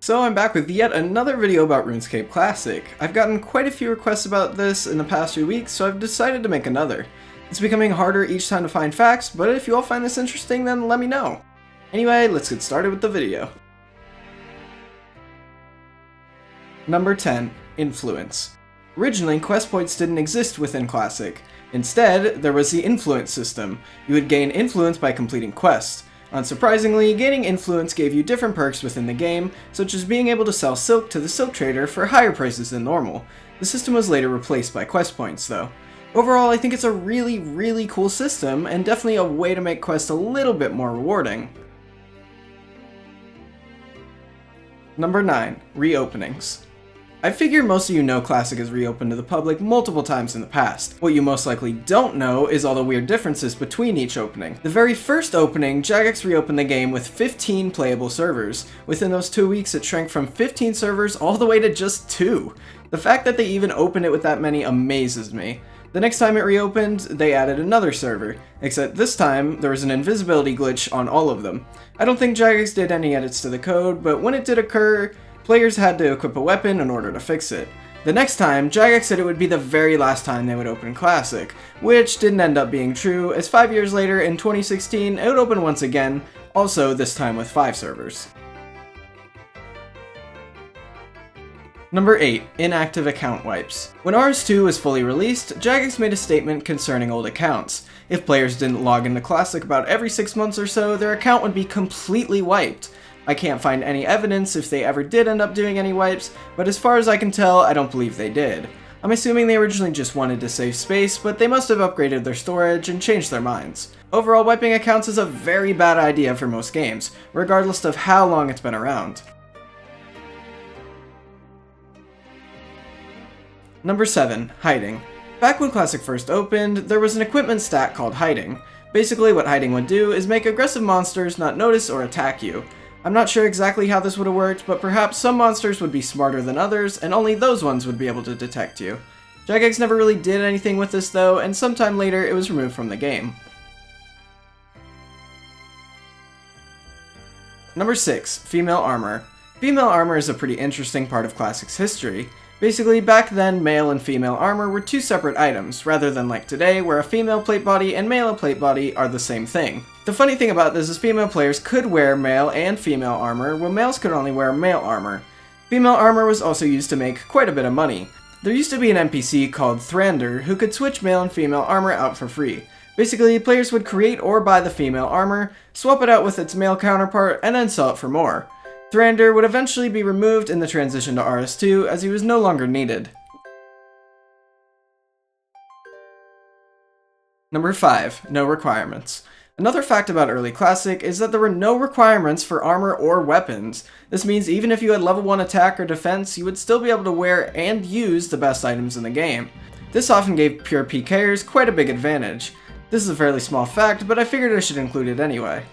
So I'm back with yet another video about RuneScape Classic. I've gotten quite a few requests about this in the past few weeks, so I've decided to make another. It's becoming harder each time to find facts, but if you all find this interesting, then let me know. Anyway, let's get started with the video. Number 10. Influence. Originally, quest points didn't exist within Classic. Instead, there was the influence system. You would gain influence by completing quests. Unsurprisingly, gaining influence gave you different perks within the game, such as being able to sell silk to the silk trader for higher prices than normal. The system was later replaced by quest points, though. Overall, I think it's a really cool system, and definitely a way to make quests a little bit more rewarding. Number 9. Reopenings. I figure most of you know Classic has reopened to the public multiple times in the past. What you most likely don't know is all the weird differences between each opening. The very first opening, Jagex reopened the game with 15 playable servers. Within those 2 weeks, it shrank from 15 servers all the way to just 2. The fact that they even opened it with that many amazes me. The next time it reopened, they added another server, except this time, there was an invisibility glitch on all of them. I don't think Jagex did any edits to the code, but when it did occur, players had to equip a weapon in order to fix it. The next time, Jagex said it would be the very last time they would open Classic, which didn't end up being true, as 5 years later, in 2016, it would open once again, also this time with 5 servers. Number 8. Inactive account wipes. When RS2 was fully released, Jagex made a statement concerning old accounts. If players didn't log into Classic about every 6 months or so, their account would be completely wiped. I can't find any evidence if they ever did end up doing any wipes, but as far as I can tell, I don't believe they did. I'm assuming they originally just wanted to save space, but they must have upgraded their storage and changed their minds. Overall, wiping accounts is a very bad idea for most games, regardless of how long it's been around. Number 7. Hiding. Back when Classic first opened, there was an equipment stat called Hiding. Basically, what Hiding would do is make aggressive monsters not notice or attack you. I'm not sure exactly how this would have worked, but perhaps some monsters would be smarter than others, and only those ones would be able to detect you. Jagex never really did anything with this though, and sometime later it was removed from the game. Number 6. Female armor. Female armor is a pretty interesting part of Classic's history. Basically, back then, male and female armor were two separate items, rather than like today, where a female plate body and male plate body are the same thing. The funny thing about this is female players could wear male and female armor, while males could only wear male armor. Female armor was also used to make quite a bit of money. There used to be an NPC called Thrander who could switch male and female armor out for free. Basically, players would create or buy the female armor, swap it out with its male counterpart, and then sell it for more. Thrander would eventually be removed in the transition to RS2 as he was no longer needed. Number 5. No requirements. Another fact about early Classic is that there were no requirements for armor or weapons. This means even if you had level 1 attack or defense, you would still be able to wear and use the best items in the game. This often gave pure PKers quite a big advantage. This is a fairly small fact, but I figured I should include it anyway.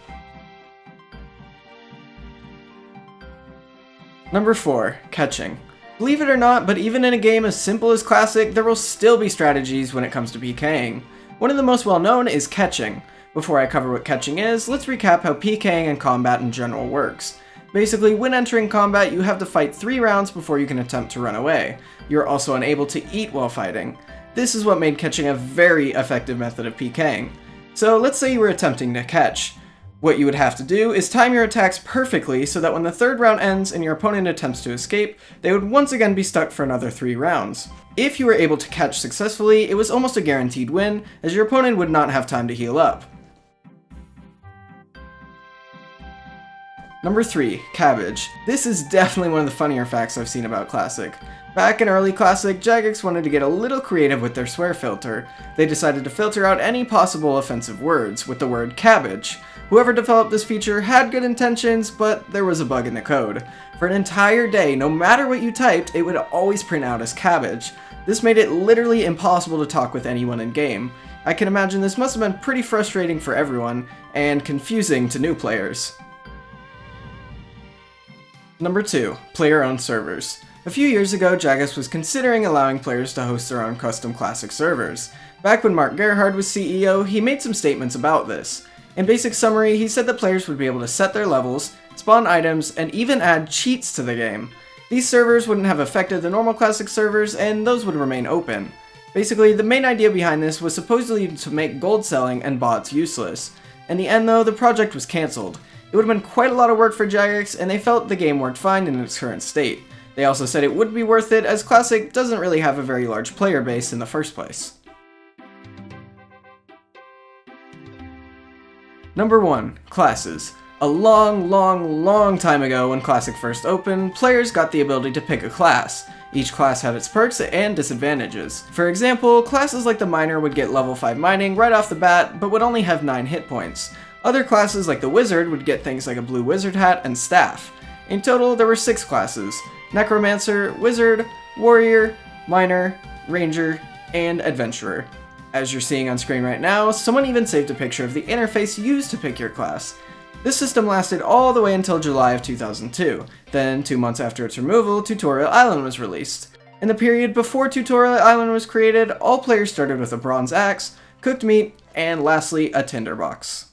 Number 4. Catching. Believe it or not, but even in a game as simple as Classic, there will still be strategies when it comes to PKing. One of the most well known is catching. Before I cover what catching is, let's recap how PKing and combat in general works. Basically, when entering combat, you have to fight 3 rounds before you can attempt to run away. You're also unable to eat while fighting. This is what made catching a very effective method of PKing. So let's say you were attempting to catch. What you would have to do is time your attacks perfectly so that when the 3rd round ends and your opponent attempts to escape, they would once again be stuck for another 3 rounds. If you were able to catch successfully, it was almost a guaranteed win, as your opponent would not have time to heal up. Number 3. Cabbage. This is definitely one of the funnier facts I've seen about Classic. Back in early Classic, Jagex wanted to get a little creative with their swear filter. They decided to filter out any possible offensive words with the word cabbage. Whoever developed this feature had good intentions, but there was a bug in the code. For an entire day, no matter what you typed, it would always print out as cabbage. This made it literally impossible to talk with anyone in-game. I can imagine this must have been pretty frustrating for everyone, and confusing to new players. Number 2. Player-owned servers. A few years ago, Jagex was considering allowing players to host their own custom Classic servers. Back when Mark Gerhard was CEO, he made some statements about this. In basic summary, he said that players would be able to set their levels, spawn items, and even add cheats to the game. These servers wouldn't have affected the normal Classic servers, and those would remain open. Basically, the main idea behind this was supposedly to make gold selling and bots useless. In the end though, the project was cancelled. It would have been quite a lot of work for Jagex, and they felt the game worked fine in its current state. They also said it would be worth it, as Classic doesn't really have a very large player base in the first place. Number 1. Classes. A long time ago when Classic first opened, players got the ability to pick a class. Each class had its perks and disadvantages. For example, classes like the Miner would get level 5 mining right off the bat, but would only have 9 hit points. Other classes like the Wizard would get things like a blue wizard hat and staff. In total, there were 6 classes: Necromancer, Wizard, Warrior, Miner, Ranger, and Adventurer. As you're seeing on screen right now, someone even saved a picture of the interface used to pick your class. This system lasted all the way until July of 2002. Then, 2 months after its removal, Tutorial Island was released. In the period before Tutorial Island was created, all players started with a bronze axe, cooked meat, and lastly, a tinderbox.